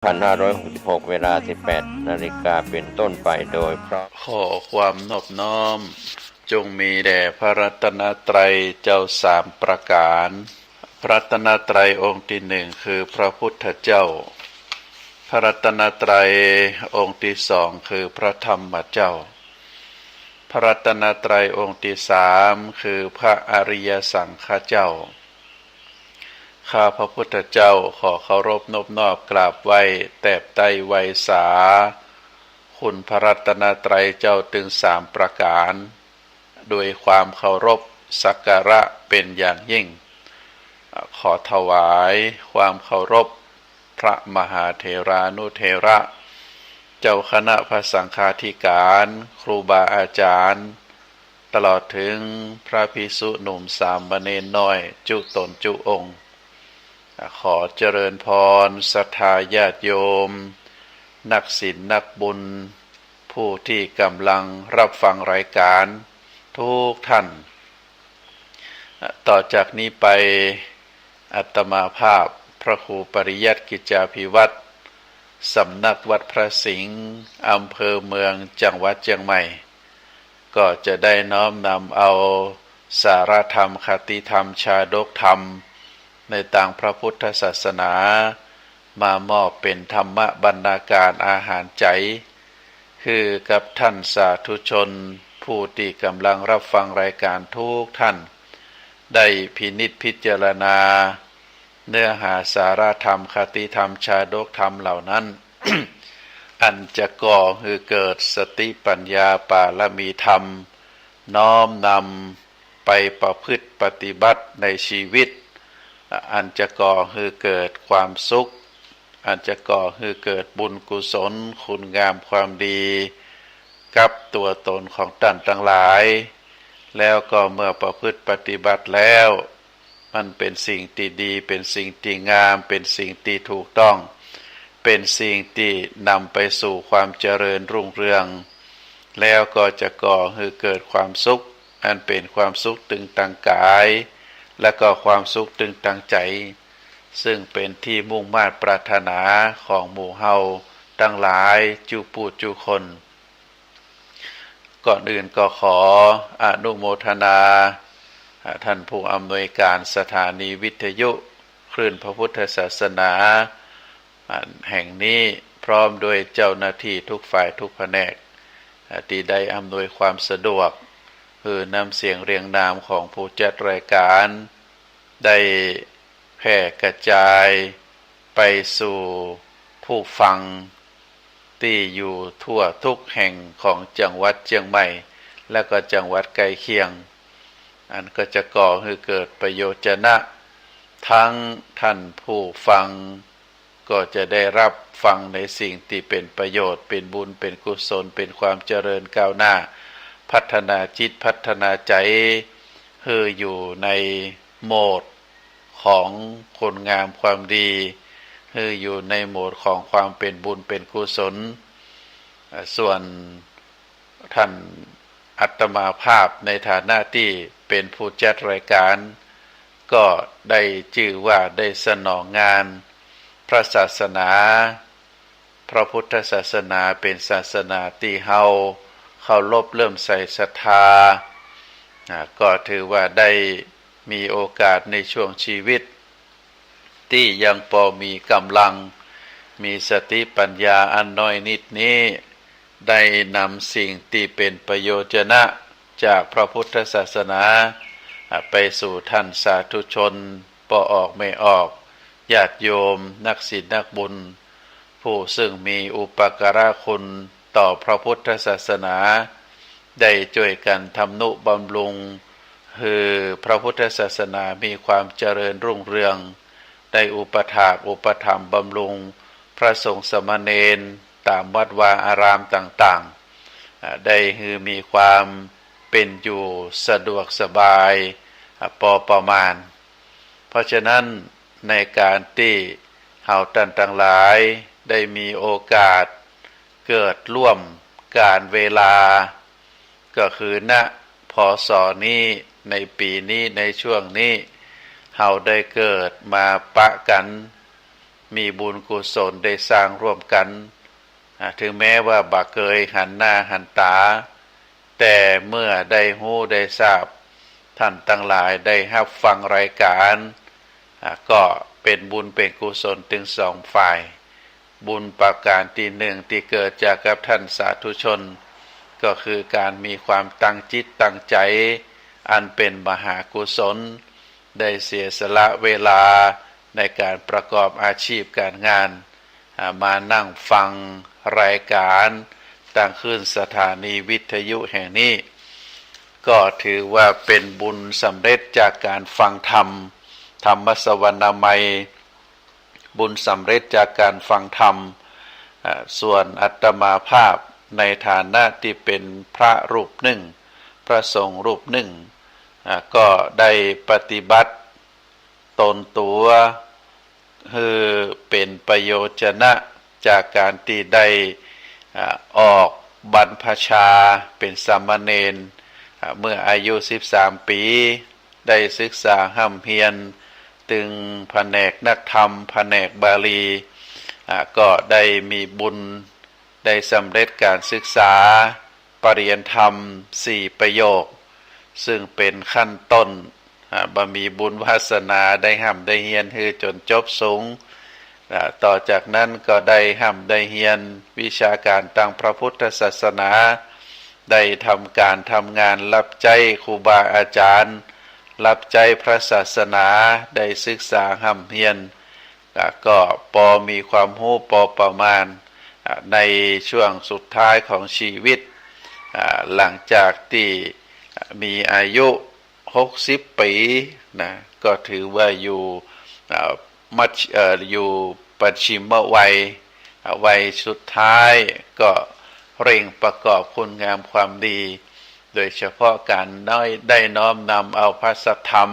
2566 เวลา 18 นาฬิกาเป็นต้นไปโดยพระขอความนอบน้อมจงมีแด่พระรัตนตรัยเจ้าสามประการพระรัตนตรัยองค์ที่หนึ่งคือพระพุทธเจ้าพระรัตนตรัยองค์ที่สองคือพระธรรมเจ้าพระรัตนตรัยองค์ที่สามคือพระอริยสังฆเจ้าข้าพระพุทธเจ้าขอเคารพนบนอบกราบไหว้แตบไต้ไวยสาคุณพระรัตนตรัยเจ้าถึงสามประการโดยความเคารพสักการะเป็นอย่างยิ่งขอถวายความเคารพพระมหาเถรานุเถระเจ้าคณะพระสังฆาธิการครูบาอาจารย์ตลอดถึงพระภิกษุหนุ่มสามเณรน้อยจุตนจุองค์ขอเจริญพรศรัทธาญาติโยมนักศีลนักบุญผู้ที่กำลังรับฟังรายการทุกท่านต่อจากนี้ไปอาตมาภาพพระครูปริยัติกิจจาภิวัตรสำนักวัดพระสิงห์อำเภอเมืองจังหวัดเชียงใหม่ก็จะได้น้อมนำเอาสารธรรมคติธรรมชาดกธรรมในต่างพระพุทธศาสนามามอบเป็นธรรมบรรณาการอาหารใจคือกับท่านสาธุชนผู้ที่กำลังรับฟังรายการทุกท่านได้พินิจพิจารณาเนื้อหาสาระธรรมคติธรรมชาดกธรรมเหล่านั้น อันจะก่อให้เกิดสติปัญญาปารมีธรรมน้อมนำไปประพฤติปฏิบัติในชีวิตอันจะก่อให้เกิดความสุขอันจะก่อให้เกิดบุญกุศลคุณงามความดีกับตัวตนของท่านทั้งหลายแล้วก็เมื่อประพฤติปฏิบัติแล้วมันเป็นสิ่งที่ดีเป็นสิ่งที่งามเป็นสิ่งที่ถูกต้องเป็นสิ่งที่นำไปสู่ความเจริญรุ่งเรืองแล้วก็จะก่อให้เกิดความสุขอันเป็นความสุขตึงทางกายและก็ความสุขตึงทางใจซึ่งเป็นที่มุ่งมา่ปรารถนาของหมู่เฮาทั้งหลายจุปูจุคนก่อนอื่นก็ขออนุโมทนาท่านผู้อำนวยการสถานีวิทยุคลื่นพระพุทธศาสนาแห่งนี้พร้อมด้วยเจ้าหน้าที่ทุกฝ่ายทุกแผนกที่ได้อำนวยความสะดวกคือนำเสียงเรียงนามของผู้จัดรายการได้แพร่กระจายไปสู่ผู้ฟังที่อยู่ทั่วทุกแห่งของจังหวัดเชียงใหม่และก็จังหวัดใกล้เคียงอันก็จะก่อให้เกิดประโยชน์นะทั้งท่านผู้ฟังก็จะได้รับฟังในสิ่งที่เป็นประโยชน์เป็นบุญเป็นกุศลเป็นความเจริญก้าวหน้าพัฒนาจิตพัฒนาใจให้อยู่ในโหมดของคุณงามความดีให้อยู่ในโหมดของความเป็นบุญเป็นกุศลส่วนท่านอาตมาภาพในฐานะที่เป็นผู้จัดรายการก็ได้ชื่อว่าได้สนองงานพระศาสนาพระพุทธศาสนาเป็นศาสนาที่เฮาเคารพเริ่มใส่ศรัทธาก็ถือว่าได้มีโอกาสในช่วงชีวิตที่ยังพอมีกำลังมีสติปัญญาอันน้อยนิดนี้ได้นำสิ่งที่เป็นประโยชนะจากพระพุทธศาสนาไปสู่ท่านสาธุชนพอออกไม่ออกญาติโยมนักศีลนักบุญผู้ซึ่งมีอุปการะคุณต่อพระพุทธศาสนาได้ช่วยกันทำนุบำรุงคือพระพุทธศาสนามีความเจริญรุ่งเรืองได้อุปถากอุปถัมภ์บำรุงพระสงฆ์สมณเณรตามวัดวาอารามต่างๆได้คือมีความเป็นอยู่สะดวกสบายพอประมาณเพราะฉะนั้นในการที่เฮาท่านทั้งหลายได้มีโอกาสเกิดร่วมการเวลาก็คือณพ.ศ.นี้ในปีนี้ในช่วงนี้เฮาได้เกิดมาปะกัน มีบุญกุศลได้สร้างร่วมกันถึงแม้ว่าบ่เคยหันหน้าหันตาแต่เมื่อได้ฮู้ได้ทราบท่านทั้งหลายได้รับฟังรายการก็เป็นบุญเป็นกุศลถึงสองฝ่ายบุญประการที่หนึ่งที่เกิดจากกับท่านสาธุชนก็คือการมีความตั้งจิตตั้งใจอันเป็นมหากุศลได้เสียสละเวลาในการประกอบอาชีพการงานมานั่งฟังรายการตั้งขึ้นสถานีวิทยุแห่งนี้ก็ถือว่าเป็นบุญสำเร็จจากการฟังธรรมธรรมสวรรณามัยบุญสำเร็จจากการฟังธรรมส่วนอาตมาภาพในฐานะที่เป็นพระรูปหนึ่งพระสงฆ์รูปหนึ่งก็ได้ปฏิบัติตนตัวคือเป็นประโยชนะจากการที่ได้ออกบรรพชาเป็นสามเณรเมื่ออายุ13 ปีได้ศึกษาห้ำเพียรตึงแผนกนักธรรมแผนกบาลีก็ได้มีบุญได้สำเร็จการศึกษาปริญญาธรรม4 ประโยคซึ่งเป็นขั้นต้นบ่มีบุญวาสนาได้ห้ำได้เฮียนคือจนจบสูงต่อจากนั้นก็ได้ห้ำได้เฮียนวิชาการทางพระพุทธศาสนาได้ทำการทำงานรับใช้ครูบาอาจารย์รับใช้พระศาสนาได้ศึกษาห้ำเฮียนก็พอมีความรู้พอประมาณในช่วงสุดท้ายของชีวิตหลังจากที่มีอายุ60 ปีนะก็ถือว่าอยู่อยู่ปัจฉิมวัยวัยสุดท้ายก็เร่งประกอบคุณงามความดีโดยเฉพาะการได้น้อมนำเอาพระสัทธรรม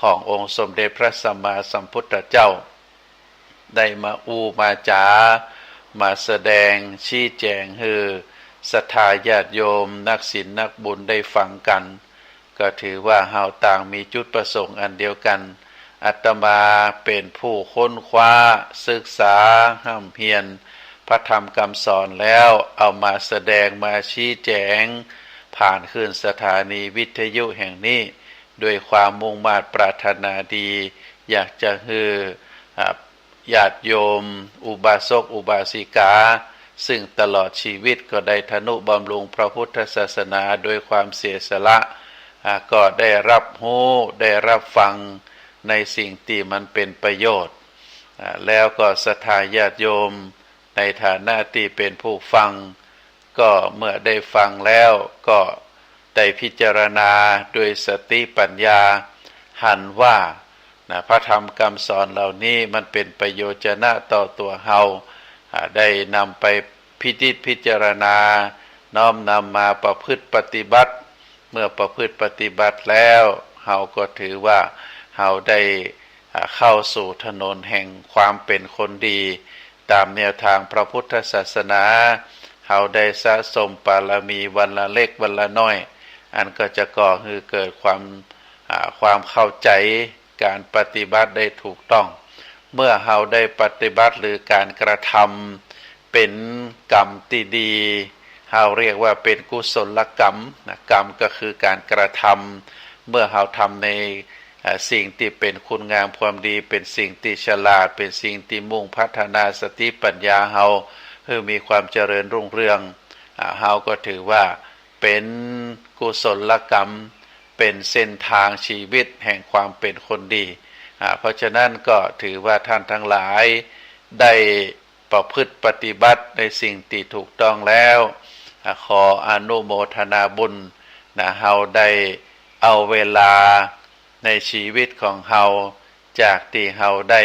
ขององค์สมเด็จพระสัมมาสัมพุทธเจ้าได้มามาจามาแสดงชี้แจงให้ศรัทธาญาติโยมนักศีลนักบุญได้ฟังกันก็ถือว่าเฮาต่างมีจุดประสงค์อันเดียวกันอาตมาเป็นผู้ค้นคว้าศึกษาห้ำเพียรพระธรรมคำสอนแล้วเอามาแสดงมาชี้แจงผ่านขึ้นสถานีวิทยุแห่งนี้ด้วยความมุ่งมา่ปรารถนาดีอยากจะให้ญาติโยมอุบาสกอุบาสิกาซึ่งตลอดชีวิตก็ได้ทนุบำรุงพระพุทธศาสนาโดยความเสียสละก็ได้รับรู้ได้รับฟังในสิ่งที่มันเป็นประโยชน์แล้วก็ศรัทธาญาติโยมในฐานะที่เป็นผู้ฟังก็เมื่อได้ฟังแล้วก็ได้พิจารณาด้วยสติปัญญาหันว่าพระธรรมคำสอนเหล่านี้มันเป็นประโยชนะต่อตัวเฮาได้นำไปพิจารณาน้อมนำมาประพฤติปฏิบัติเมื่อประพฤติปฏิบัติแล้วเฮาก็ถือว่าเฮาได้เข้าสู่ถนนแห่งความเป็นคนดีตามแนวทางพระพุทธศาสนาเฮาได้สะสมบารมีวันละเล็กวันละน้อยอันก็จะก่อให้เกิดความเข้าใจการปฏิบัติได้ถูกต้องเมื่อเฮาได้ปฏิบัติหรือการกระทำเป็นกรรมที่ดีเฮาเรียกว่าเป็นกุศลกรรมกรรมก็คือการกระทำเมื่อเฮาทำในสิ่งที่เป็นคุณงามความดีเป็นสิ่งที่ฉลาดเป็นสิ่งที่มุ่งพัฒนาสติปัญญาเฮาให้มีความเจริญรุ่งเรืองเฮาก็ถือว่าเป็นกุศลกรรมเป็นเส้นทางชีวิตแห่งความเป็นคนดีเพราะฉะนั้นก็ถือว่าท่านทั้งหลายได้ประพฤติปฏิบัติในสิ่งที่ถูกต้องแล้วขออนุโมทนาบุญเฮาได้เอาเวลาในชีวิตของเฮาจากที่เฮาได้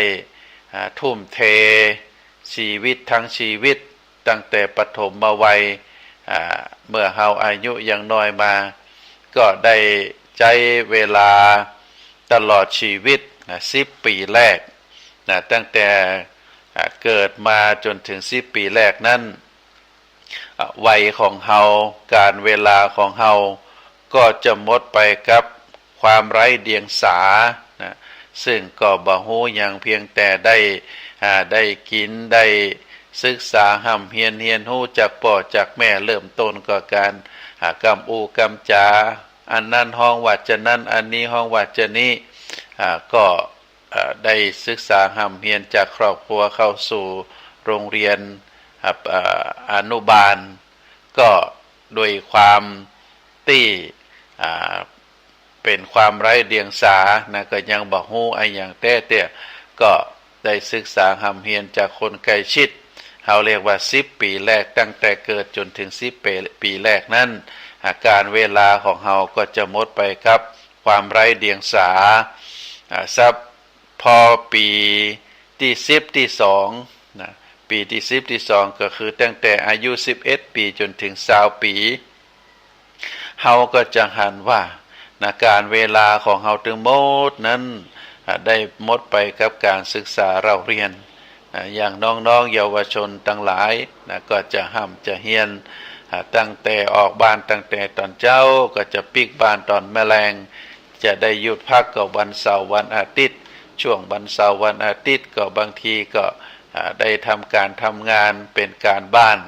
ทุ่มเทชีวิตทั้งชีวิตตั้งแต่ปฐมวัยเมื่อเฮาอายุยังน้อยมาก็ได้ใช้เวลาตลอดชีวิต10 ปีแรกตั้งแต่เกิดมาจนถึง10 ปีแรกนั้นวัยของเฮาการเวลาของเฮาก็จะหมดไปกับความไร้เดียงสาซึ่งก็บ่ฮู้หยังเพียงแต่ได้ ได้กินได้ศึกษาห่ำเฮียนฮู้จากพ่อจากแม่เริ่มต้นก็การกำอูกำจาอันนั้นห้องว่าจะนั้นอันนี้ห้องว่าจะนี้ก็ได้ศึกษาห่ำเฮียนจากครอบครัวเข้าสู่โรงเรียนอนุบาลก็โดยความที่เป็นความไร้เดียงสานะก็ยังบอกฮู้ไอ้อย่างแต้ก็ได้ศึกษาห่ำเฮียนจากคนใกล้ชิดเขาเรียกว่า10 ปีแรกตั้งแต่เกิดจนถึง10 ปีแรกนั้นการเวลาของเขาก็จะหมดไปครับความไร้เดียงสาซับพอปีที่10ที่2นะปีที่10ที่2ก็คือตั้งแต่อายุ11 ปีจนถึง20 ปีเขาก็จะหันว่าการเวลาของเขาถึงหมดนั้นได้หมดไปกับการศึกษาเราเรียนอย่างน้องๆเยาวชนทั้งหลายก็จะห้ำจะเฮียนตั้งแต่ออกบ้านตั้งแต่ตอนเจ้าก็จะปิกบ้านตอนแมลงจะได้หยุดพักกับวันเสาร์วันอาทิตย์ช่วงวันเสาร์วันอาทิตย์ก็บางทีก็ได้ทำการทำงานเป็นการบ้าน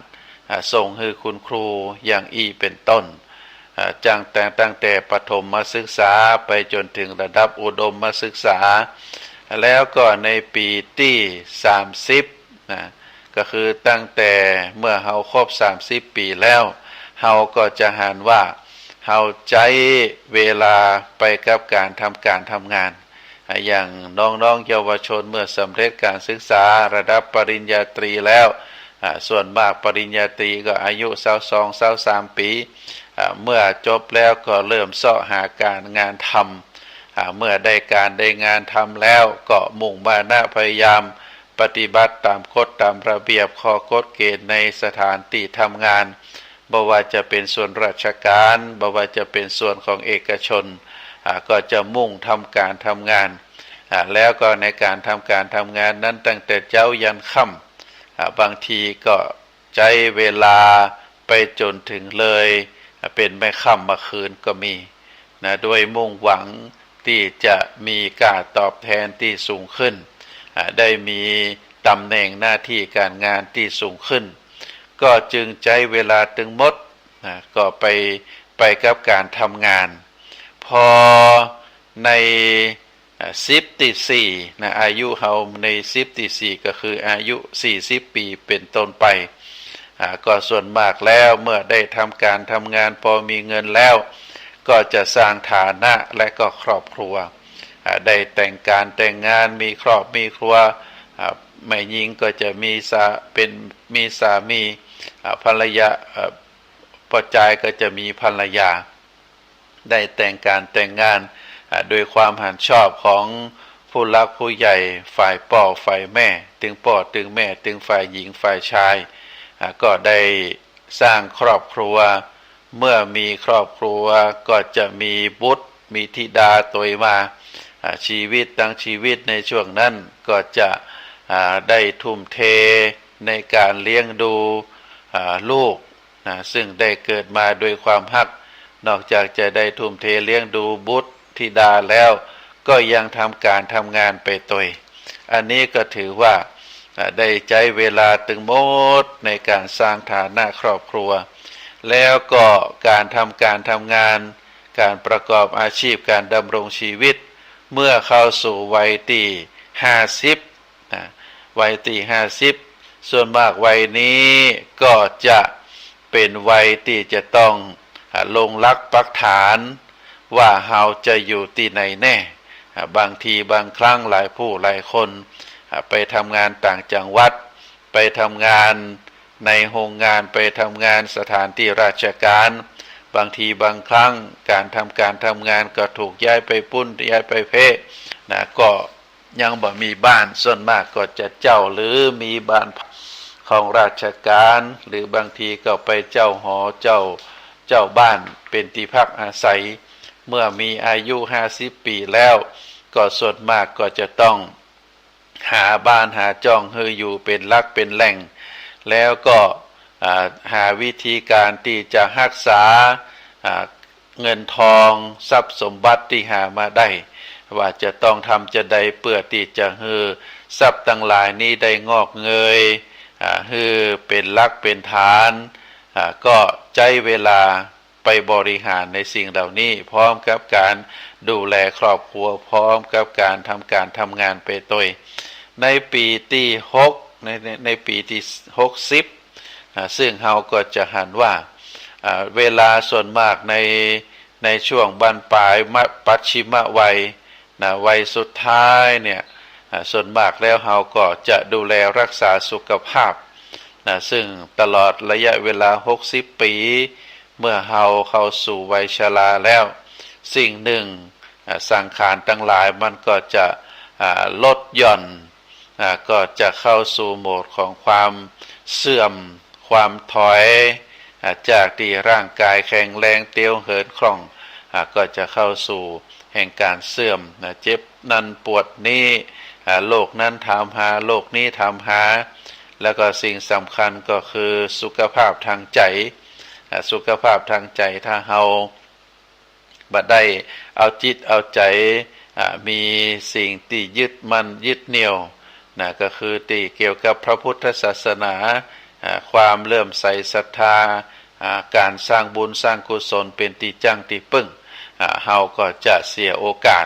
ส่งให้คุณครูอย่างเป็นต้นตั้งแต่ประถมศึกษาไปจนถึงระดับอุดมศึกษาแล้วก็ในปีที่30ก็คือตั้งแต่เมื่อเฮาครบ30 ปีแล้วเฮาก็จะหันว่าเฮาใช้เวลาไปกับการทำงานอย่างน้องๆเยาวชนเมื่อสำเร็จการศึกษาระดับปริญญาตรีแล้วส่วนมากปริญญาตรีก็อายุ22-23 ปีเมื่อจบแล้วก็เริ่มเสาะหาการงานทำเมื่อได้งานทำแล้วก็มุ่งมานะพยายามปฏิบัติตามกฎตามระเบียบข้อกฎเกณฑ์ในสถานที่ทำงานบ่ว่าจะเป็นส่วนราชการบ่ว่าจะเป็นส่วนของเอกชนก็จะมุ่งทำการทำงานแล้วก็ในการทำงานนั้นตั้งแต่เช้ายันค่ำบางทีก็ใช้เวลาไปจนถึงเลยเป็นแม่ค่ำมาคืนก็มีด้วยมุ่งหวังที่จะมีการตอบแทนที่สูงขึ้นได้มีตำแหน่งหน้าที่การงานที่สูงขึ้นก็จึงใช้เวลาถึงหมดก็ไปกับการทำงานพอใน10 ที่4อายุเขาใน10 ที่4ก็คืออายุ40 ปีเป็นต้นไปก็ส่วนมากแล้วเมื่อได้ทำงานพอมีเงินแล้วก็จะสร้างฐานะและก็ครอบครัวได้แต่งงานมีครอบมีครัวแม่หญิงก็จะมีสามีภรรยาพ่อชายก็จะมีภรรยาได้แต่งงานโดยความหันชอบของผู้รักผู้ใหญ่ฝ่ายพ่อฝ่ายแม่ถึงพ่อถึงแม่ถึงฝ่ายหญิงฝ่ายชายก็ได้สร้างครอบครัวเมื่อมีครอบครัวก็จะมีบุตรมีธิดาตัวมาชีวิตในช่วงนั้นก็จะได้ทุ่มเทในการเลี้ยงดูลูกซึ่งได้เกิดมาโดยความฮักนอกจากจะได้ทุ่มเทเลี้ยงดูบุตรธิดาแล้วก็ยังทำงานไปตัวอันนี้ก็ถือว่าได้ใช้เวลาถึงหมดในการสร้างฐานะครอบครัวแล้วก็การทำงานการประกอบอาชีพการดำรงชีวิตเมื่อเข้าสู่วัยที่50วัยที่50ส่วนมากวัยนี้ก็จะเป็นวัยที่จะต้องลงหลักปักฐานว่าเราจะอยู่ที่ไหนแน่บางทีบางครั้งหลายผู้หลายคนไปทำงานต่างจังหวัดไปทำงานในโรงงานไปทำงานสถานที่ราชการบางทีบางครั้งการทำงานก็ถูกย้ายไปปุ้นย้ายไปเพก็ยังบ่มีบ้านส่วนมากก็จะเจ้าหรือมีบ้านของราชการหรือบางทีก็ไปเจ้าหอเจ้าบ้านเป็นที่พักอาศัยเมื่อมีอายุ50 ปีแล้วก็ส่วนมากก็จะต้องหาบ้านหาจ้องให้อยู่เป็นหลักเป็นแหล่งแล้วก็หาวิธีการที่จะรักษาเงินทองทรัพย์สมบัติที่หามาได้ว่าจะต้องทำจะใดเพื่อที่จะให้ ทรัพย์ทั้งหลายนี้ได้งอกเงยคือเป็นหลักเป็นฐานก็ใจเวลาไปบริหารในสิ่งเหล่านี้พร้อมกับการดูแลครอบครัวพร้อมกับการทำงานไปตัวในปีที่6ในปีที่60ซึ่งเราก็จะหันว่าเวลาส่วนมากในช่วงบั้นปลายปัจฉิมวัยวัยสุดท้ายเนี่ยส่วนมากแล้วเราก็จะดูแลรักษาสุขภาพซึ่งตลอดระยะเวลา60ปีเมื่อเราเข้าสู่วัยชราแล้วสิ่งหนึ่งสังขารทั้งหลายมันก็จะลดหย่อนก็จะเข้าสู่โหมดของความเสื่อมความถอยจากที่ร่างกายแข็งแรงเตียวเหินคล่องก็จะเข้าสู่แห่งการเสื่อมเจ็บนั้นปวดนี้โรคนั้นถามหาโรคนี้ถามหาแล้วก็สิ่งสำคัญก็คือสุขภาพทางใจสุขภาพทางใจถ้าเราบัดได้เอาจิตเอาใจมีสิ่งที่ยึดมั่นยึดเหนี่ยวก็คือที่เกี่ยวกับพระพุทธศาสนาความเลื่อมใสศรัทธาการสร้างบุญสร้างกุศลเป็นที่จั่งที่พึ่งเฮาก็จะเสียโอกาส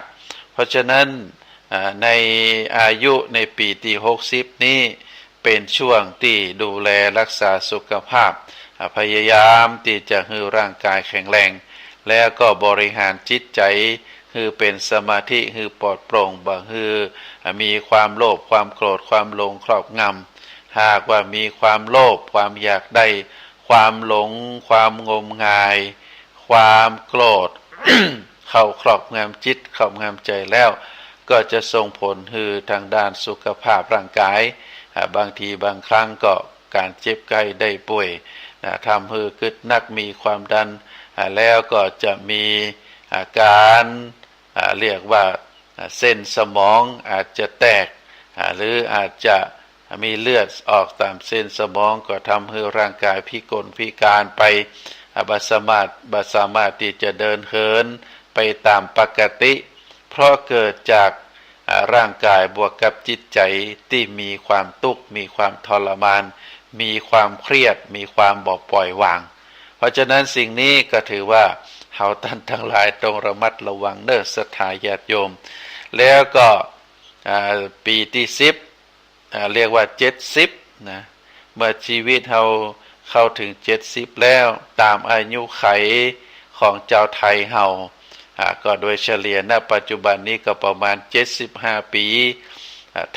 เพราะฉะนั้นในอายุในปีที่60นี้เป็นช่วงที่ดูแลรักษาสุขภาพพยายามที่จะให้ร่างกายแข็งแรงแล้วก็บริหารจิตใจคือเป็นสมาธิคือปลอดโปร่งบ่คือมีความโลภความโกรธความหลงครอบงำหากว่ามีความโลภความอยากได้ความหลงความงมงายความโกรธ เข้าครอบงำจิตครอบงำใจแล้วก็จะส่งผลคือทางด้านสุขภาพร่างกายบางทีบางครั้งก็การเจ็บไข้ได้ป่วยทำให้กึดนักมีความดันแล้วก็จะมีอาการเรียกว่าเส้นสมองอาจจะแตกหรืออาจจะมีเลือดออกตามเส้นสมองก็ทำให้ร่างกายพิกลพิการไปบ่สามารถที่จะเดินเหินไปตามปกติเพราะเกิดจากร่างกายบวกกับจิตใจที่มีความทุกข์มีความทรมานมีความเครียดมีความบ่ปล่อยวางเพราะฉะนั้นสิ่งนี้ก็ถือว่าเฮาท่านทั้งหลายต้องระมัดระวังเด้อศรัทธาญาติโยมแล้วก็ปีที่10เรียกว่า70นะเมื่อชีวิตเฮาเข้าถึง70แล้วตามอายุไขของเจ้าไทยเฮาก็โดยเฉลี่ยณปัจจุบันนี้ก็ประมาณ75ปี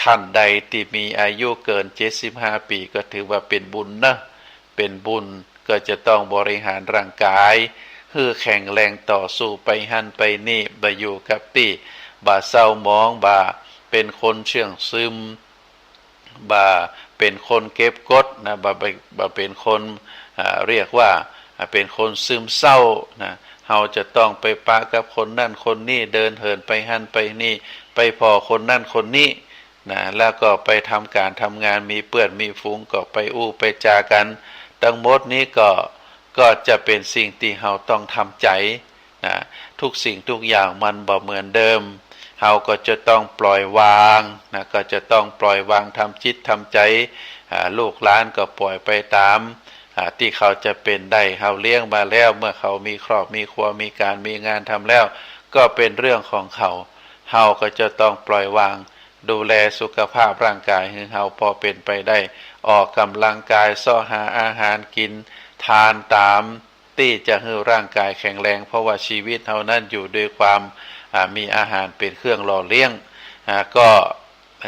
ท่านใดที่มีอายุเกิน75ปีก็ถือว่าเป็นบุญนะเป็นบุญก็จะต้องบริหารร่างกายคือแข็งแรงต่อสู้ไปหันไปนี่บ่อยู่กับที่บ่เศร้าหมองบ่เป็นคนเชื่องซึมบ่เป็นคนเก็บกดนะบ่เป็นคนเรียกว่าเป็นคนซึมเศร้านะเฮาจะต้องไปปะกับคนนั่นคนนี้เดินเหินไปหันไปนี่ไปพอคนนั่นคนนี้นะแล้วก็ไปทำการทำงานมีเพื่อนมีฝูงก็ไปอู้ไปจากันทั้งหมดนี้ก็จะเป็นสิ่งที่เฮาต้องทำใจนะทุกสิ่งทุกอย่างมันบ่เหมือนเดิมเฮาก็จะต้องปล่อยวางนะก็จะต้องปล่อยวางทำจิตทำใจลูกหลานก็ปล่อยไปตามที่เขาจะเป็นได้เฮาเลี้ยงมาแล้วเมื่อเขามีครอบมีครัวมีการมีงานทำแล้วก็เป็นเรื่องของเขาเฮาก็จะต้องปล่อยวางดูแลสุขภาพร่างกายให้เฮาพอเป็นไปได้ออกกำลังกายซ้อหาอาหารกินทานตามที่จะให้ร่างกายแข็งแรงเพราะว่าชีวิตเฮานั้นอยู่ด้วยความมีอาหารเป็นเครื่องหล่อเลี้ยงก็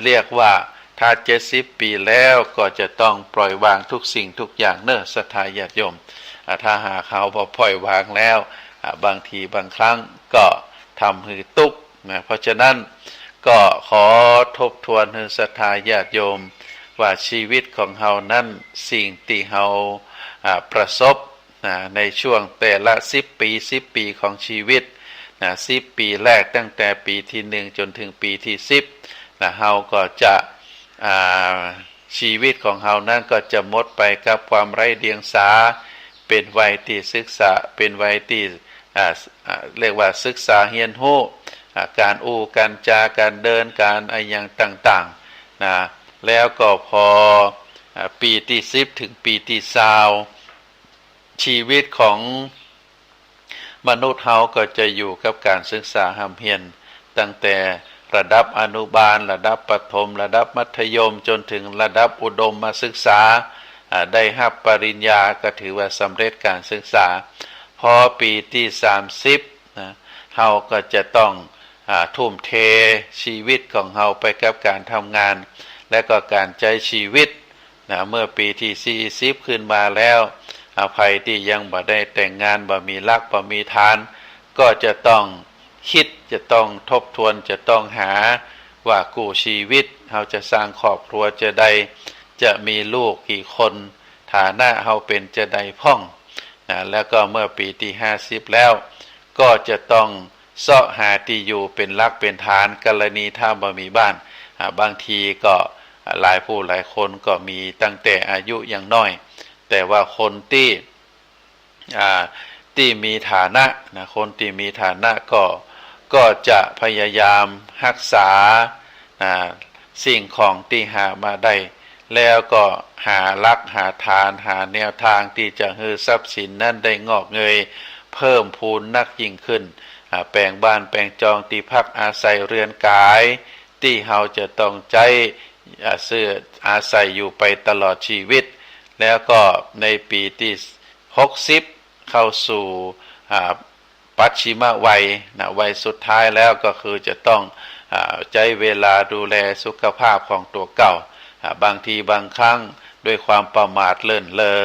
เรียกว่าถ้า70ปีแล้วก็จะต้องปล่อยวางทุกสิ่งทุกอย่างเนอะศรัทธาญาติโยมถ้าหากเขาบ่ปล่อยวางแล้วบางทีบางครั้งก็ทำให้ทุกข์นะเพราะฉะนั้นก็ขอทบทวนให้ศรัทธาญาติโยมว่าชีวิตของเฮานั้นสิ่งที่เฮาประสบในช่วงแต่ละ10 ปีของชีวิต10 ปีแรกตั้งแต่ปีที่1จนถึงปีที่10เฮาก็จะชีวิตของเฮานั้นก็จะหมดไปกับความไร้เดียงสาเป็นวัยที่ศึกษาเป็นวัยที่เรียกว่าศึกษาเรียนรู้การอู้การจาการเดินการอย่างต่างๆ นะแล้วก็พอปีที่10ถึงปีที่20ชีวิตของมนุษย์เฮาก็จะอยู่กับการศึกษาห้ำเฮียนตั้งแต่ระดับอนุบาลระดับประถมระดับมัธยมจนถึงระดับอุดมศึกษาได้รับปริญญาก็ถือว่าสำเร็จการศึกษาพอปีที่30นะเฮาก็จะต้องทุ่มเทชีวิตของเฮาไปกับการทำงานและก็การใช้ชีวิตนะเมื่อปีที่40ขึ้นมาแล้วอภัยที่ยังบ่ได้แต่งงานบ่มีรักบ่มีทานก็จะต้องคิดจะต้องทบทวนจะต้องหาว่ากู้ชีวิตเฮาจะสร้างครอบครัวจะได้จะมีลูกกี่คนฐานะเฮาเป็นจะได้พ่องนะแล้วก็เมื่อปีที่50แล้วก็จะต้องเสาะหาที่อยู่เป็นหลักเป็นฐานกรณีถ้าบ่มีบ้านบางทีก็หลายผู้หลายคนก็มีตั้งแต่อายุยังน้อยแต่ว่าคนที่มีฐานะนะคนที่มีฐานะก็จะพยายามรักษาสิ่งของที่หามาได้แล้วก็หาลักหาทานหาแนวทางที่จะให้ทรัพย์สินนั้นได้งอกเงยเพิ่มพูนนักยิ่งขึ้นแปลงบ้านแปลงจองที่พักอาศัยเรือนกายที่เฮาจะต้องใจซื้ออาศัยอยู่ไปตลอดชีวิตแล้วก็ในปีที่60เข้าสู่ปัจฉิมวัยนะวัยสุดท้ายแล้วก็คือจะต้องใช้เวลาดูแลสุขภาพของตัวเก่าบางทีบางครั้งด้วยความประมาทเลิ่นเลอ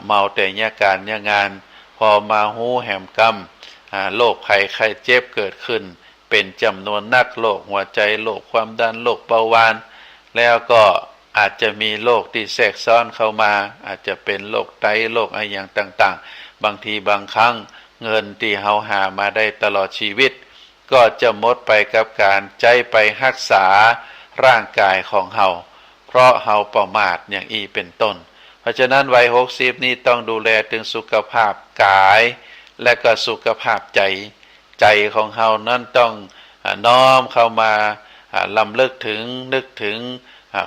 เมาแต่ยาการยางานพอมาหูแหมกำโรคภัยไข้เจ็บเกิดขึ้นเป็นจำนวนนักโรคหัวใจโรคความดันโรคเบาหวานแล้วก็อาจจะมีโรคที่แทรกซ้อนเข้ามาอาจจะเป็นโรคไตโรคอะไรอย่างต่างๆบางทีบางครั้งเงินที่เฮาหามาได้ตลอดชีวิตก็จะหมดไปกับการใจไปรักษาร่างกายของเฮาเพราะเฮาประมาทอย่างอีเป็นต้นเพราะฉะนั้นวัย60นี้ต้องดูแลถึงสุขภาพกายและก็สุขภาพใจของเฮานั้นต้องน้อมเข้ามาลำลึกถึงนึกถึง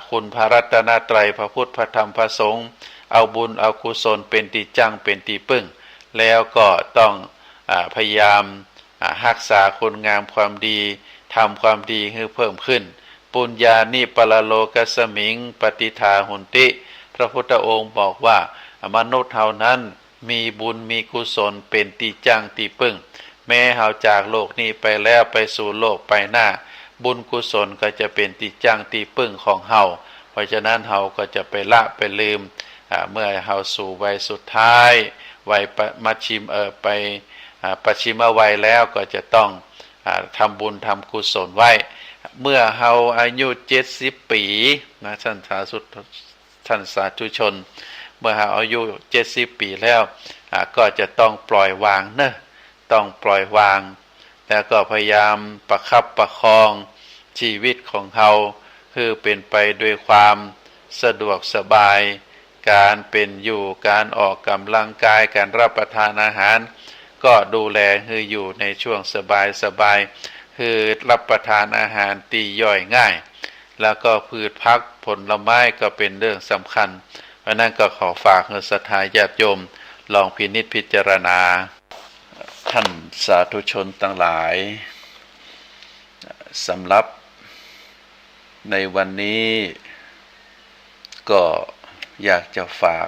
คุณพระรัตนตรัยพระพุทธพระธรรมพระสงฆ์เอาบุญเอากุศลเป็นที่จังเป็นที่พึ่งแล้วก็ต้องพยายามรักษาคุณงามความดีทำความดีให้เพิ่มขึ้นปุญญานิปรโลกัสมิงปฏิทาหุนติพระพุทธองค์บอกว่ามนุษย์เฮานั้นมีบุญมีกุศลเป็นที่จังที่พึ่งแม้เฮาจากโลกนี้ไปแล้วไปสู่โลกไปหน้าบุญกุศลก็จะเป็นที่จังที่พึ่งของเฮาเพราะฉะนั้นเฮาก็จะไปละไปลืมเมื่อเฮาสู่วัยสุดท้ายวัยมัชชิมไปปัจฉิมวัยแล้วก็จะต้องทำบุญทำกุศลไว้เมื่อเฮาอายุ70ปีนะท่านสาธุชนเมื่อเฮาอายุ70ปีแล้วก็จะต้องปล่อยวางนะต้องปล่อยวางแล้วก็พยายามประคับประคองชีวิตของเฮาคือเป็นไปด้วยความสะดวกสบายการเป็นอยู่การออกกำลังกายการรับประทานอาหารก็ดูแลคืออยู่ในช่วงสบายคือรับประทานอาหารที่ย่อยง่ายแล้วก็พืชผักผลไม้ก็เป็นเรื่องสำคัญเพราะนั้นก็ขอฝากให้ศรัทธาญาติโยมลองพินิจพิจารณาท่านสาธุชนทั้งหลายสำหรับในวันนี้ก็อยากจะฝาก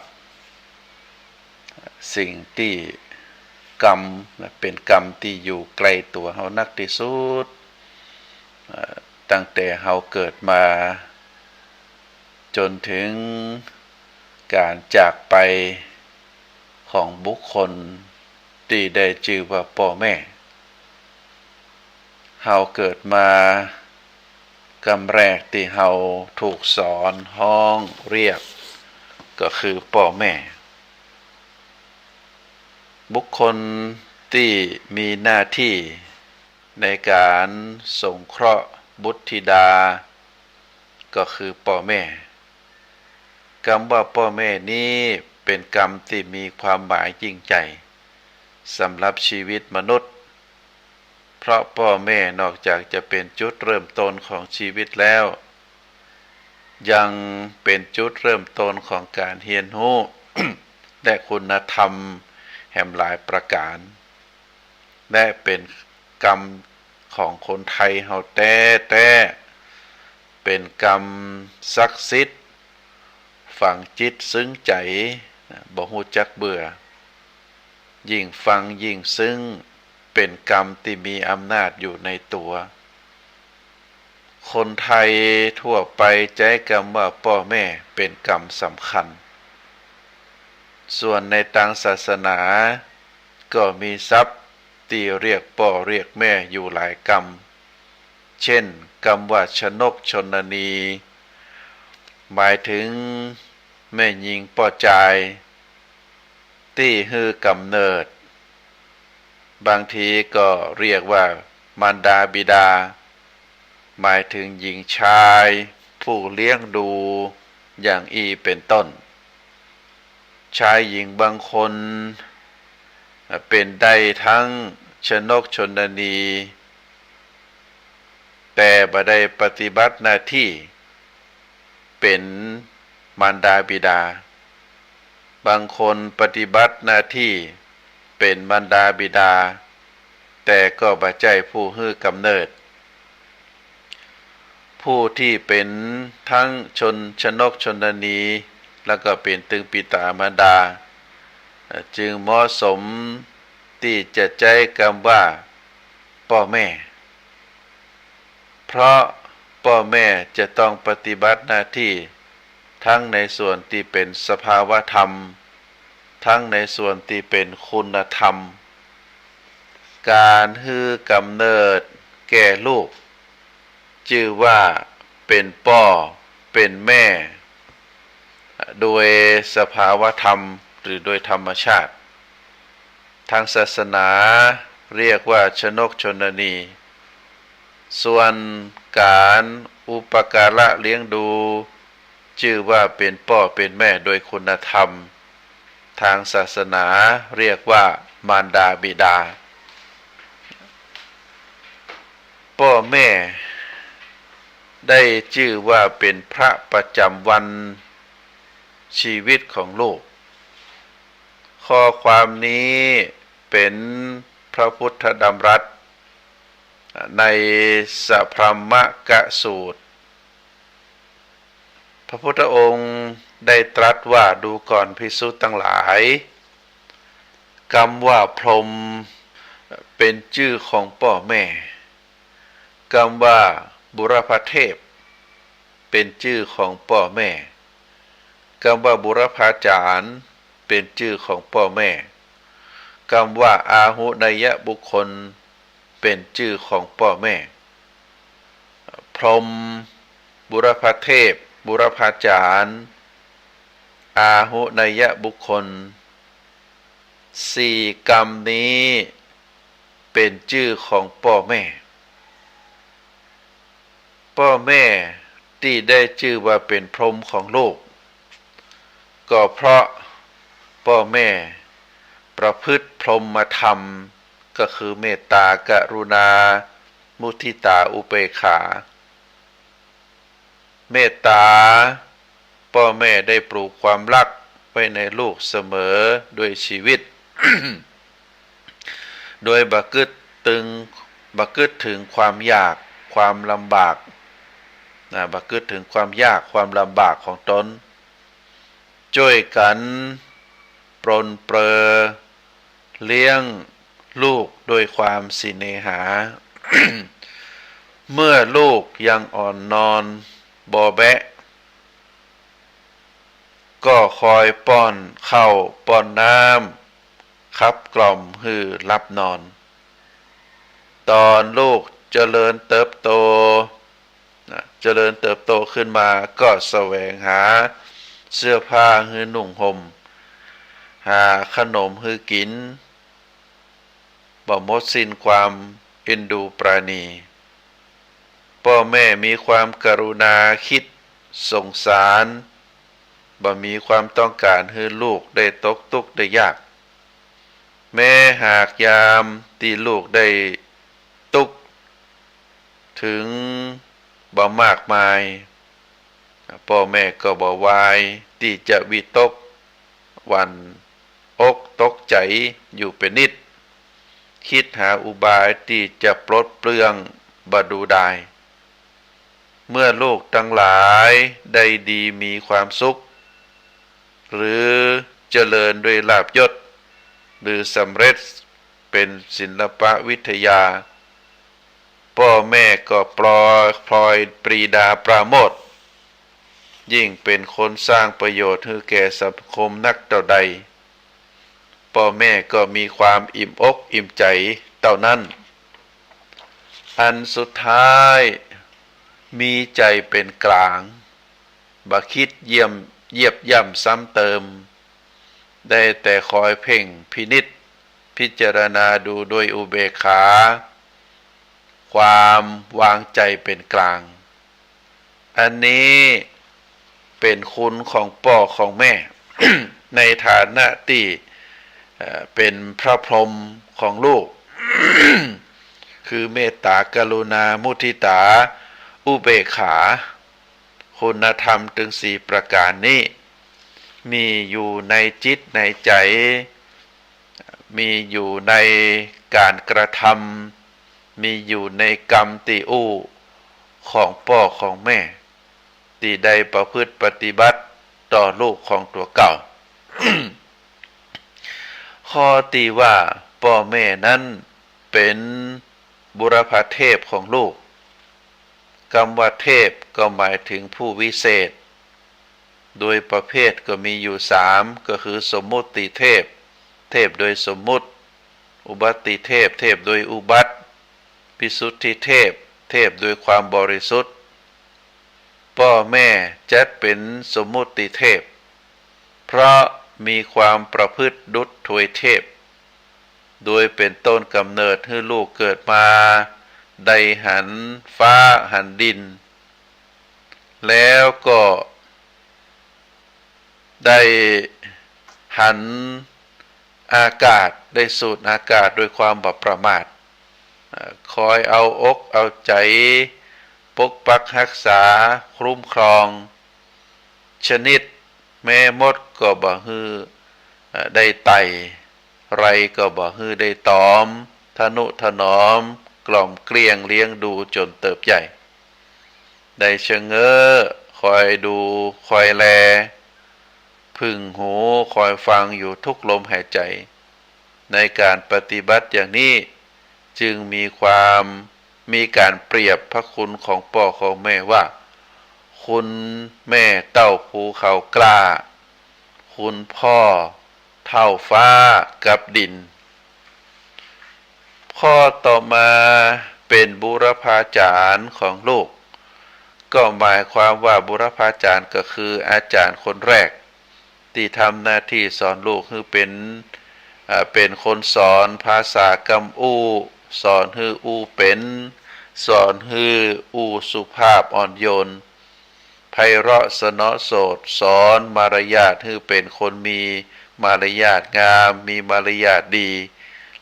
สิ่งที่กรรมเป็นกรรมที่อยู่ไกลตัวเฮานักที่สุดตั้งแต่เฮาเกิดมาจนถึงการจากไปของบุคคลที่ได้ชื่อว่าพ่อแม่เฮาเกิดมากำแรกที่เฮาถูกสอนห้องเรียกก็คือพ่อแม่บุคคลที่มีหน้าที่ในการสงเคราะห์บุตรธิดาก็คือพ่อแม่คำว่าพ่อแม่นี้เป็นกรรมที่มีความหมายยิ่งใหญ่สำหรับชีวิตมนุษย์เพราะพ่อแม่นอกจากจะเป็นจุดเริ่มต้นของชีวิตแล้ว ยังเป็นจุดเริ่มต้นของการเรียนรู้ และคุณธรรมแห่งหลายประการ และเป็นกรรมของคนไทยเฮาแต่เป็นกรรมศักดิ์สิทธิ์ฝังจิตซึ้งใจบ่ฮู้จักเบื่อยิ่งฟังยิ่งซึ้งเป็นกรรมที่มีอำนาจอยู่ในตัวคนไทยทั่วไปใจกรรมว่าพ่อแม่เป็นกรรมสำคัญส่วนในทางศาสนาก็มีทรัพย์ที่เรียกพ่อเรียกแม่อยู่หลายกรรมเช่นกรรมว่าชนกชนนีหมายถึงแม่หญิงป่อจายที่ฮือกำเนิดบางทีก็เรียกว่ามารดาบิดาหมายถึงหญิงชายผู้เลี้ยงดูอย่างอีเป็นต้นชายหญิงบางคนเป็นได้ทั้งชนกชนนีแต่บ่ได้ปฏิบัติหน้าที่เป็นมารดาบิดาบางคนปฏิบัติหน้าที่เป็นมารดาบิดาแต่ก็บ่ใช่ผู้ฮือกำเนิดผู้ที่เป็นทั้งชนกชนนีแล้วก็เป็นตึงปิตามารดาจึงเหมาะสมที่จะใช้คำว่าพ่อแม่เพราะพ่อแม่จะต้องปฏิบัติหน้าที่ทั้งในส่วนที่เป็นสภาวธรรมทั้งในส่วนที่เป็นคุณธรรมการฮือกำเนิดแก่ลูกชื่อว่าเป็นพ่อเป็นแม่โดยสภาวธรรมหรือโดยธรรมชาติทางศาสนาเรียกว่าชนกชนนีส่วนการอุปการะเลี้ยงดูชื่อว่าเป็นพ่อเป็นแม่โดยคุณธรรมทางศาสนาเรียกว่ามารดาบิดาพ่อแม่ได้ชื่อว่าเป็นพระประจำวันชีวิตของลูกข้อความนี้เป็นพระพุทธดำรัสในสัพพมกสูตรพระพุทธองค์ได้ตรัสว่าดูก่อนภิกษุทั้งหลายคำว่าพรหมเป็นชื่อของพ่อแม่คำว่าบุรพเทพเป็นชื่อของพ่อแม่คำว่าบุรพาจารย์เป็นชื่อของพ่อแม่คำว่าอาหุนยบุคคลเป็นชื่อของพ่อแม่พรหมบุรพเทพบุรพาจารย์อาหุนยบุคคลสี่กรรมนี้เป็นชื่อของพ่อแม่พ่อแม่ที่ได้ชื่อว่าเป็นพรหมของโลกก็เพราะพ่อแม่ประพฤติพรหมธรรมก็คือเมตตากรุณามุทิตาอุเบกขาเมตตาพ่อแม่ได้ปลูกความรักไว้ในลูกเสมอด้วยชีวิต โดยบักึดถึงความยากความลำบากบักึดถึงความยากความลำบากของตนช่วยกันปรนเปรอเลี้ยงลูกด้วยความสิเนหา เมื่อลูกยังอ่อนนอนบอแบะก็คอยป้อนข้าวป้อนน้ำคับกล่อมหือรับนอนตอนลูกเจริญเติบโตขึ้นมาก็แสวงหาเสื้อผ้าหือนุ่งห่มหาขนมหือกินบ่หมดสิ้นความเอ็นดูปราณีพ่อแม่มีความกรุณาคิดสงสารบ่มีความต้องการให้ลูกได้ตกทุกข์ได้ยากแม้หากยามที่ลูกได้ทุกข์ถึงบ่มากมาย พ่อแม่ก็บ่วายที่จะวิตกหวั่นอกตกใจอยู่เป็นนิดคิดหาอุบายที่จะปลดเปลื้องบดูดายเมื่อลูกทั้งหลายได้ดีมีความสุขหรือเจริญด้วยลาภยศหรือสำเร็จเป็นศิลปวิทยาพ่อแม่ก็พลอยปรีดาปราโมทย์ยิ่งเป็นคนสร้างประโยชน์ให้แก่สังคมนักเท่าใดพ่อแม่ก็มีความอิ่มอกอิ่มใจเท่านั้นอันสุดท้ายมีใจเป็นกลางบ่คิดเยียบย่ำซ้ำเติมได้แต่คอยเพ่งพินิจพิจารณาดูโดยอุเบกขาความวางใจเป็นกลางอันนี้เป็นคุณของพ่อของแม่ ในฐานะที่เป็นพระพรหมของลูก คือเมตตากรุณามุทิตาอุเบกขาคุณธรรมถึงสี่ประการนี้มีอยู่ในจิตในใจมีอยู่ในการกระทำมีอยู่ในกรรมติอูของพ่อของแม่ที่ได้ประพฤติปฏิบัติต่อลูกของตัวเก่า ข้อตีว่าพ่อแม่นั้นเป็นบุรพเทพของลูกคำว่าเทพก็หมายถึงผู้วิเศษโดยประเภทก็มีอยู่สามก็คือสมมุติเทพเทพโดยสมมุติอุบัติเทพเทพโดยอุบัติวิสุทธิเทพเทพโดยความบริสุทธิ์พ่อแม่จัดเป็นสมมุติเทพเพราะมีความประพฤติดุจถวยเทพโดยเป็นต้นกำเนิดให้ลูกเกิดมาได้หันฟ้าหันดินแล้วก็ได้หันอากาศได้สูดอากาศโดยความบ่ประมาทคอยเอาอกเอาใจปกปักรักษาคุ้มครองชนิดแม่มดก็บ่ฮือได้ไต่ไรก็บ่ฮือได้ตอมทนุถนอมกล่อมเกลี้ยงเลี้ยงดูจนเติบใหญ่ได้ชะเง้อคอยดูคอยแลพึ่งหูคอยฟังอยู่ทุกลมหายใจในการปฏิบัติอย่างนี้จึงมีการเปรียบพระคุณของพ่อของแม่ว่าคุณแม่เต้าภูเขากล้าคุณพ่อเท่าฟ้ากับดินข้อต่อมาเป็นบุรพาจารย์ของลูกก็หมายความว่าบุรพาจารย์ก็คืออาจารย์คนแรกที่ทำหน้าที่สอนลูกคือเป็นคนสอนภาษากำอูสอนฮืออูเป็นสอนฮืออูสุภาพอ่อนโยนไพเราะสนอโสดสอนมารยาทฮือเป็นคนมีมารยาทงามมีมารยาทดี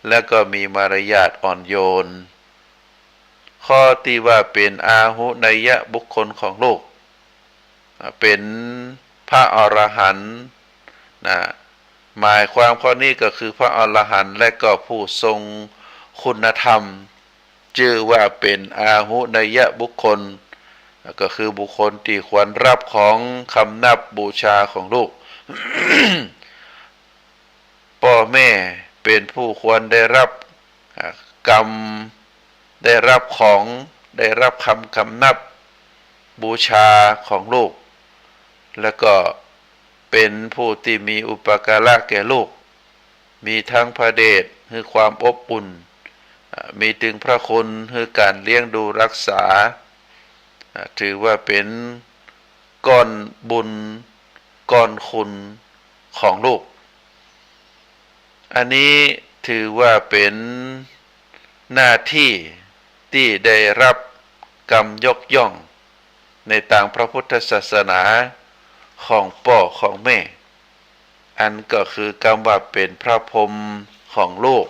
และก็มีมารยาทอ่อนโยนข้อที่ว่าเป็นอาหุนัยยะบุคคลของโลกเป็นพระอรหันต์หมายความข้อนี้ก็คือพระอรหันต์และก็ผู้ทรงคุณธรรมชื่อว่าเป็นอาหุนัยยะบุคคลก็คือบุคคลที่ควรรับของคำนับบูชาของลูก พ่อแม่เป็นผู้ควรได้รับกรรมได้รับของได้รับคำนับบูชาของลูกแล้วก็เป็นผู้ที่มีอุปการะแก่ลูกมีทั้งพระเดชคือความอบอุ่นมีถึงพระคุณคือการเลี้ยงดูรักษาถือว่าเป็นก้อนบุญก้อนคุณของลูกอันนี้ถือว่าเป็นหน้าที่ที่ได้รับกรรมยกย่องในทางพระพุทธศาสนาของพ่อของแม่อันก็คือกรรมว่าเป็นพระพรหมของลูก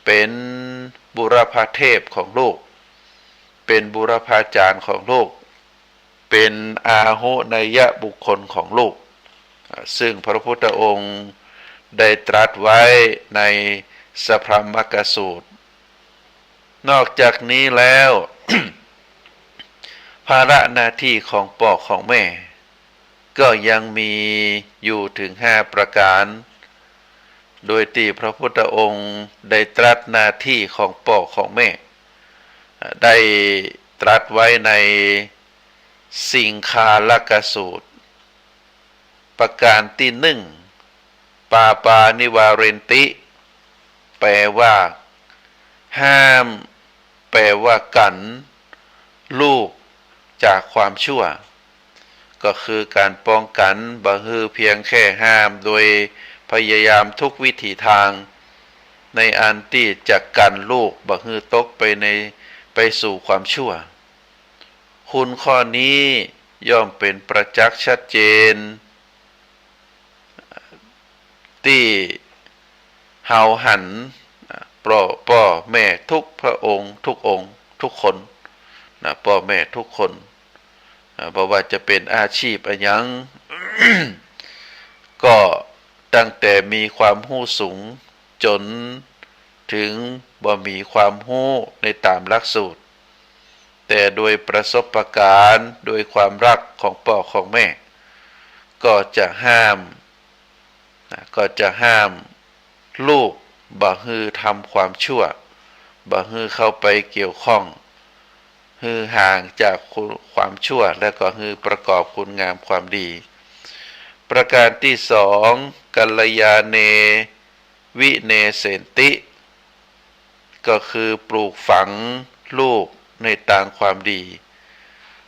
เป็นบุรพเทพของลูกเป็นบุรพาจารย์ของลูก เป็นอาหุนยบุคคลของลูกซึ่งพระพุทธองค์ได้ตรัสไว้ในสัพพมกสูตรนอกจากนี้แล้ว ภาระหน้าที่ของพ่อของแม่ก็ยังมีอยู่ถึง5ประการโดยที่พระพุทธองค์ได้ตรัสหน้าที่ของพ่อของแม่ได้ตรัสไว้ในสิงคาลกสูตรประการที่1ปาปานิวาเรนติแปลว่าห้ามแปลว่ากันลูกจากความชั่วก็คือการป้องกันบ่ฮือเพียงแค่ห้ามโดยพยายามทุกวิถีทางในอันที่จะกันลูกบ่ฮือตกไปสู่ความชั่วคุณข้อนี้ย่อมเป็นประจักษ์ชัดเจนที่เฮาหันพ่อแม่ทุกพระองค์ทุกองค์ทุกคนพ่อแม่ทุกคนเพราะว่าจะเป็นอาชีพอะไรยัง ก็ตั้งแต่มีความรู้สูงจนถึงบ่มีความรู้ในตามหลักสูตรแต่โดยประสบการณ์โดยความรักของพ่อของแม่ก็จะห้ามลูกบ่ฮือทำความชั่วบ่ฮือเข้าไปเกี่ยวข้องฮือห่างจากความชั่วและก็ฮือประกอบคุณงามความดีประการที่2กัลยาเนวิเนเสนติก็คือปลูกฝังลูกในทางความดี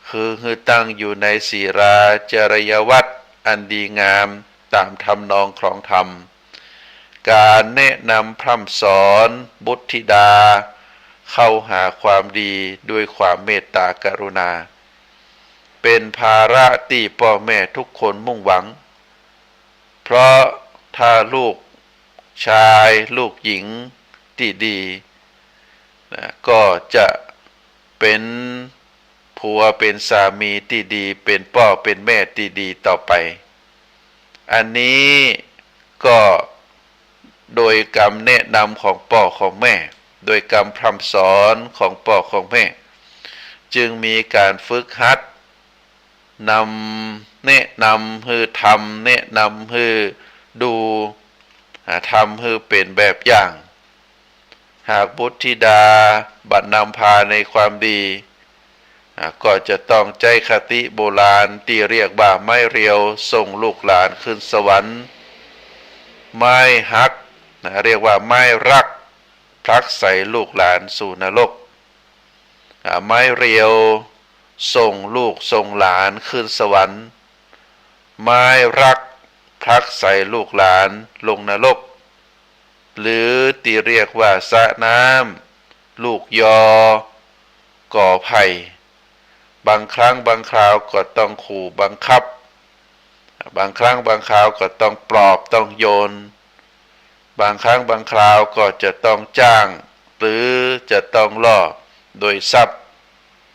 คือตั้งอยู่ในศีลาจริยวัตรอันดีงามตามทำนองครองธรรมการแนะนำพร่ำสอนบุตรธิดาเข้าหาความดีด้วยความเมตตากรุณาเป็นภาระที่พ่อแม่ทุกคนมุ่งหวังเพราะถ้าลูกชายลูกหญิงที่ดีก็จะเป็นผัวเป็นสามีที่ดีเป็นพ่อเป็นแม่ที่ดีต่อไปอันนี้ก็โดยคำแนะนำของพ่อของแม่โดยคำพร่ำสอนของพ่อของแม่จึงมีการฝึกหัดแนะนำให้ทำแนะนำให้ดูทำให้เป็นแบบอย่างหากบุตรธิดาบัดนำพาในความดีก็จะต้องใจคติโบราณที่เรียกว่าไม้เรียวส่งลูกหลานขึ้นสวรรค์ไม้ฮักเรียกว่าไม้รักพลักใส่ลูกหลานสู่นรกไม้เรียวส่งลูกส่งหลานขึ้นสวรรค์ไม้รักพลักใส่ลูกหลานลงนรกหรือที่เรียกว่าสระน้ำลูกยอก่อไผ่บางครั้งบางคราวก็ต้องขู่บังคับบางครั้งบางคราวก็ต้องปลอบต้องโยนบางครั้งบางคราวก็จะต้องจ้างหรือจะต้องล่อโดยทรัพย์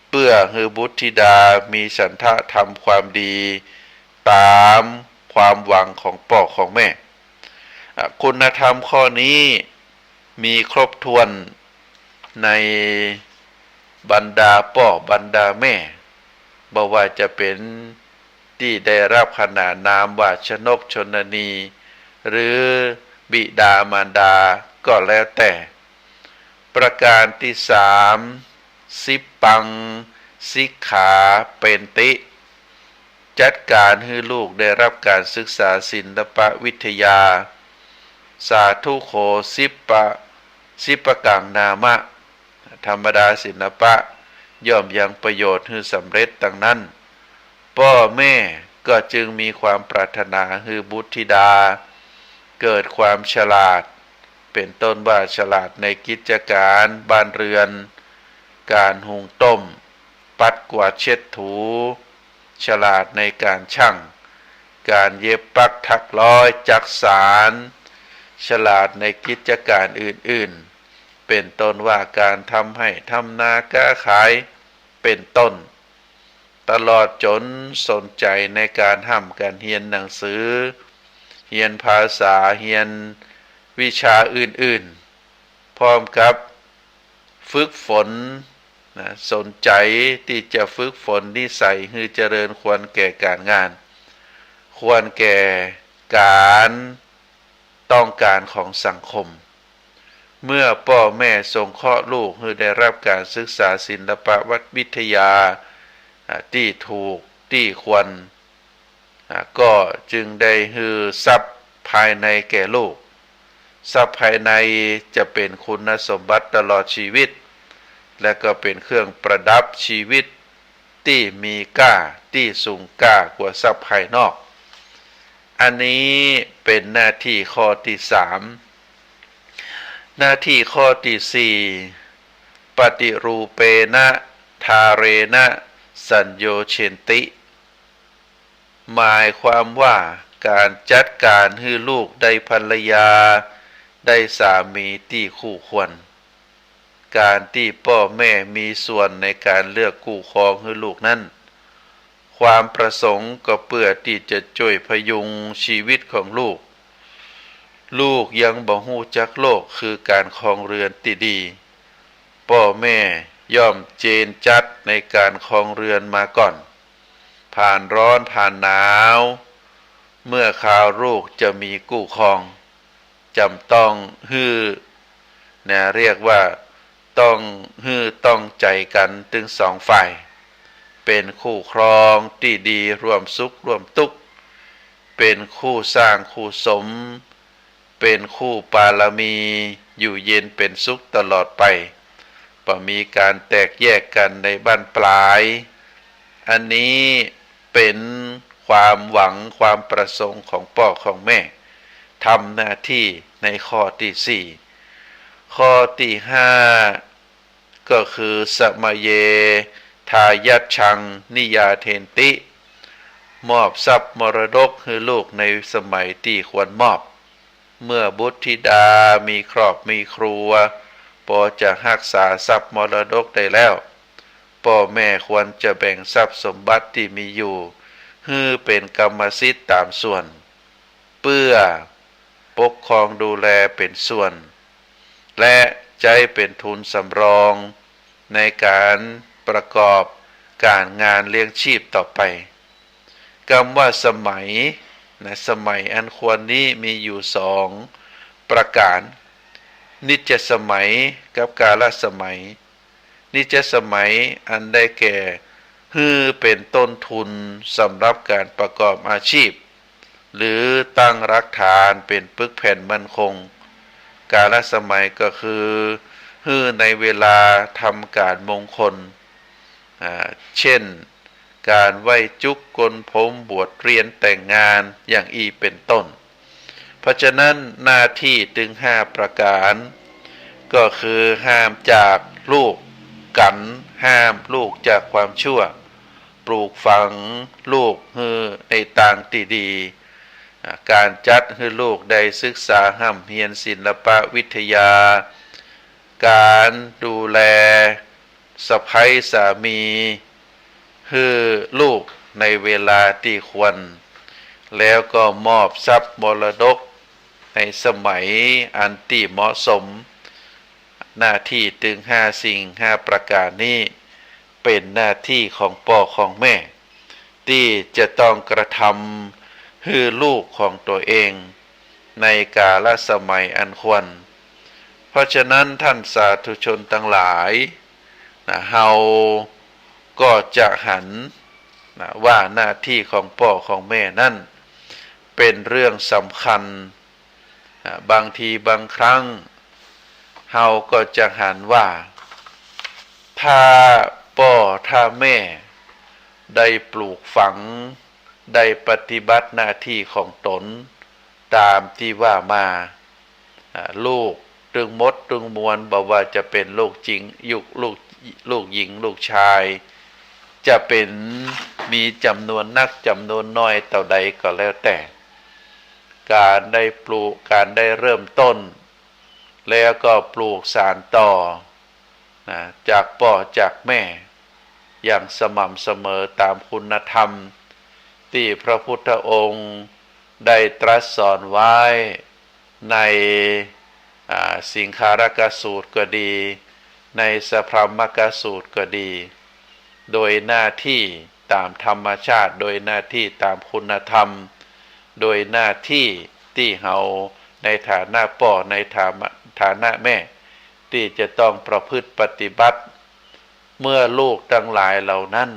เพื่อให้บุตรธิดามีฉันทะทำความดีตามความหวังของพ่อของแม่คุณธรรมข้อนี้มีครบถ้วนในบรรดาพ่อบรรดาแม่บ่ว่าจะเป็นที่ได้รับขนานนามว่าชนกชนนีหรือบิดามารดาก็แล้วแต่ประการที่สิบปังสิกขาเป็นติจัดการให้ลูกได้รับการศึกษาศิลปวิทยาสาธุโขสิปกังนามะธรรมดาศิลปะย่อมยังประโยชน์ให้สำเร็จดังนั้นพ่อแม่ก็จึงมีความปรารถนาให้บุตรธิดาเกิดความฉลาดเป็นต้นว่าฉลาดในกิจการบ้านเรือนการหุงต้มปัดกวาดเช็ดถูฉลาดในการช่างการเย็บปักถักร้อยจักสานฉลาดในกิจการอื่นๆเป็นต้นว่าการทำให้ทำนาค้าขายเป็นต้น ตลอดจนสนใจในการห้ำการเรียนหนังสือเรียนภาษาเรียนวิชาอื่นๆพร้อมกับฝึกฝนสนใจที่จะฝึกฝนนิสัยให้เจริญควรแก่การงานควรแก่การต้องการของสังคมเมื่อพ่อแม่สงเคราะห์ลูกให้ได้รับการศึกษาศิลปวิทยาที่ถูกที่ควรก็จึงได้ฮือทรัพย์ภายในแก่ลูกทรัพย์ภายในจะเป็นคุณสมบัติตลอดชีวิตและก็เป็นเครื่องประดับชีวิตที่มีค่าที่สูงค่ากว่าทรัพย์ภายนอกอันนี้เป็นหน้าที่ข้อที่3หน้าที่ข้อที่4ปฏิรูปเปนะทาเรนะสัญโยเชนติหมายความว่าการจัดการให้ลูกได้ภรรยาได้สามีที่คู่ควรการที่พ่อแม่มีส่วนในการเลือกคู่ครองให้ลูกนั้นความประสงค์ก็เพื่อที่จะช่วยพยุงชีวิตของลูกลูกยังบ่ฮู้จักโลกคือการครองเรือนที่ดีพ่อแม่ย่อมเจนจัดในการครองเรือนมาก่อนผ่านร้อนผ่านหนาวเมื่อข่าวลูกจะมีคู่ครองจำต้องฮื้อเรียกว่าต้องฮื้อต้องใจกันถึง2ฝ่ายเป็นคู่ครองที่ดีร่วมสุขร่วมทุกข์เป็นคู่สร้างคู่สมเป็นคู่ปารมีอยู่เย็นเป็นสุขตลอดไปบ่มีการแตกแยกกันในบ้านปลายอันนี้เป็นความหวังความประสงค์ของพ่อของแม่ทำหน้าที่ในข้อที่4ข้อที่5ก็คือสมเยทายัชชังนิยาเทนติมอบทรัพย์มรดกให้ลูกในสมัยที่ควรมอบเมื่อบุตรธิดามีครอบมีครัวพอจะรักษาทรัพย์มรดกได้แล้วพ่อแม่ควรจะแบ่งทรัพย์สมบัติที่มีอยู่ให้เป็นกรรมสิทธิ์ตามส่วนเพื่อปกครองดูแลเป็นส่วนและใช้เป็นทุนสำรองในการประกอบการงานเลี้ยงชีพต่อไปคำว่าสมัยอันควรนี้มีอยู่2ประการนิจสมัยกับกาลสมัยนิจสมัยอันได้แก่ฮือเป็นต้นทุนสำหรับการประกอบอาชีพหรือตั้งรากฐานเป็นปึกแผ่นมั่นคงกาลสมัยก็คือฮือในเวลาทำการมงคลเช่นการไหว้จุกกลผมบวชเรียนแต่งงานอย่างอีเป็นต้นเพราะฉะนั้นหน้าที่ถึง5ประการก็คือห้ามจากลูกกันห้ามลูกจากความชั่วปลูกฝังลูกให้ในทางที่ดีการจัดให้ลูกได้ศึกษาห้ำเรียนศิลปวิทยาการดูแลสะใภ้สามีให้ลูกในเวลาที่ควรแล้วก็มอบทรัพย์มรดกในสมัยอันที่เหมาะสมหน้าที่ถึง5สิ่ง5ประการนี้เป็นหน้าที่ของพ่อของแม่ที่จะต้องกระทำให้ลูกของตัวเองในกาลสมัยอันควรเพราะฉะนั้นท่านสาธุชนทั้งหลายเฮาก็จะหันว่าหน้าที่ของพ่อของแม่นั่นเป็นเรื่องสำคัญบางทีบางครั้งเฮาก็จะหันว่าถ้าพ่อถ้าแม่ได้ปลูกฝังได้ปฏิบัติหน้าที่ของตนตามที่ว่ามาลูกตึงมดตึงมวลบอกว่าจะเป็นลูกจริงลูกหญิงลูกชายจะเป็นมีจำนวนนักจำนวนน้อยเท่าใดก็แล้วแต่การได้ปลูกการได้เริ่มต้นแล้วก็ปลูกสานต่อจากพ่อจากแม่ อย่างสม่ำเสมอตามคุณธรรมที่พระพุทธองค์ได้ตรัสสอนไว้ในสิงคารกสูตรก็ดีในสัพพมกสูตรก็ดีโดยหน้าที่ตามธรรมชาติโดยหน้าที่ตามคุณธรรมโดยหน้าที่ที่เฮาในฐานะพ่อในฐานะแม่ที่จะต้องประพฤติปฏิบัติเมื่อลูกทั้งหลายเหล่านั้น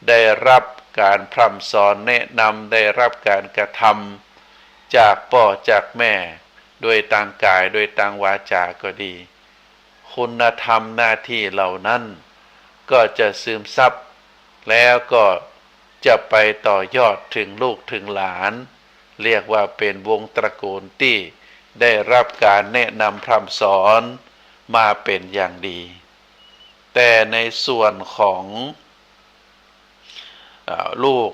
ได้รับการพร่ำสอนแนะนำได้รับการกระทำจากพ่อจากแม่โดยทางกายโดยทางวาจาก็ดีคุณธรรมหน้าที่เหล่านั้นก็จะซึมซับแล้วก็จะไปต่อยอดถึงลูกถึงหลานเรียกว่าเป็นวงตระกูลที่ได้รับการแนะนำพร่ำสอนมาเป็นอย่างดีแต่ในส่วนของลูก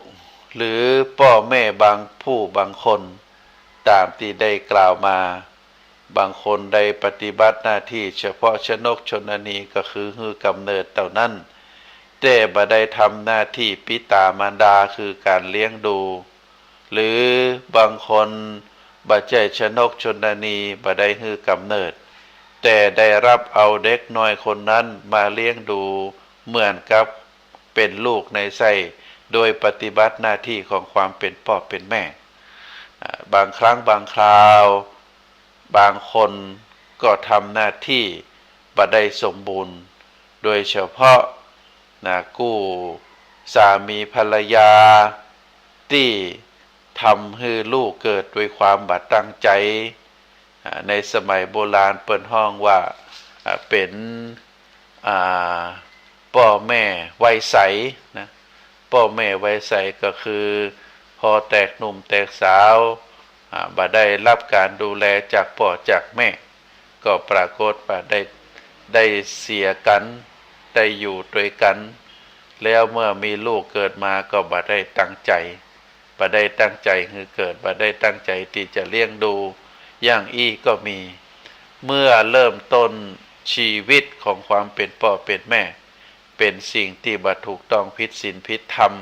หรือพ่อแม่บางผู้บางคนตามที่ได้กล่าวมาบางคนได้ปฏิบัติหน้าที่เฉพาะชนกชนนีก็คือฮือกำเนิดเท่านั้นแต่บ่ได้ทำหน้าที่ปิตามารดาคือการเลี้ยงดูหรือบางคนบ่ใช่ชนกชนนีบ่ได้ฮือกำเนิดแต่ได้รับเอาเด็กน้อยคนนั้นมาเลี้ยงดูเหมือนกับเป็นลูกในไส้โดยปฏิบัติหน้าที่ของความเป็นพ่อเป็นแม่บางครั้งบางคราวบางคนก็ทำหน้าที่บ่ได้สมบูรณ์โดยเฉพาะกู้สามีภรรยาที่ทำให้ลูกเกิดด้วยความบ่ตั้งใจในสมัยโบราณเปิ้นฮ้องว่าเป็นพ่อแม่วัยใสนะพ่อแม่วัยใสก็คือพอแตกหนุ่มแตกสาวบ่ได้รับการดูแลจากพ่อจากแม่ก็ปรากฏว่าได้เสียกันได้อยู่ด้วยกันแล้วเมื่อมีลูกเกิดมาก็บ่ได้ตั้งใจคือเกิดบ่ได้ตั้งใจที่จะเลี้ยงดูอย่างอี้ก็มีเมื่อเริ่มต้นชีวิตของความเป็นพ่อเป็นแม่เป็นสิ่งที่บ่ถูกต้องผิดศีลผิดธรรม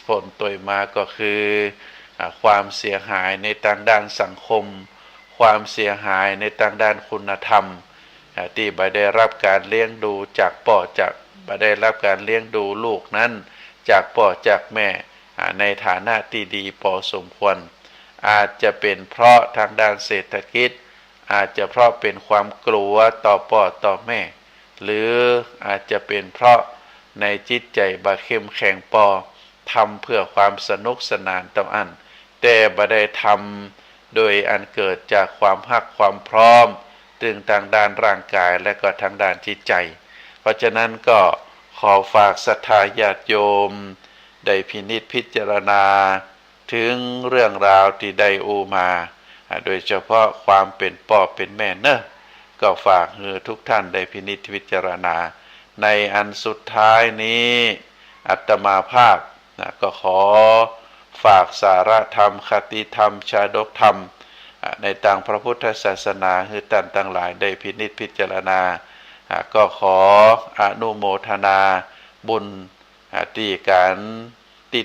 ผลตัวมาก็คือความเสียหายในทางด้านสังคมความเสียหายในทางด้านคุณธรรมที่บ่ได้รับการเลี้ยงดูจากพ่อจากบ่ได้รับการเลี้ยงดูลูกนั้นจากพ่อจากแม่ในฐานะที่ดีพอสมควรอาจจะเป็นเพราะทางด้านเศรษฐกิจอาจจะเพราะเป็นความกลัวต่อพ่อต่อแม่หรืออาจจะเป็นเพราะในจิตใจบ่เข้มแข็งพอทำเพื่อความสนุกสนานต่ออันแต่บ่ได้ทำโดยอันเกิดจากความฮักความพร้อมถึงทางด้านร่างกายและก็ทางด้านจิตใจเพราะฉะนั้นก็ขอฝากศรัทธาญาติโยมได้พินิจพิจารณาถึงเรื่องราวที่ได้อูมาโดยเฉพาะความเป็นพ่อเป็นแม่เนอะก็ฝากทุกท่านได้พินิจพิจารณาในอันสุดท้ายนี้อาตมาภาพก็ขอฝากสาระธรรมคติธรรมชาดกธรรมในทางพระพุทธศาสนาให้ท่านทั้งหลายได้พินิจพิจารณาก็ขออนุโมทนาบุญที่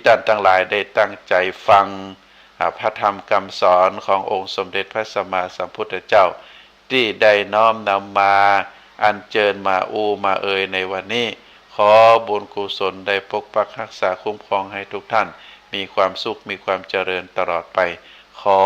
ท่านทั้งหลายได้ตั้งใจฟังพระธรรมคำสอนขององค์สมเด็จพระสัมมาสัมพุทธเจ้าที่ได้น้อมนำมาอัญเชิญมามาเอ่ยในวันนี้ขอบุญกุศลได้ปกปักรักษาคุ้มครองให้ทุกท่านมีความสุขมีความเจริญตลอดไปขอ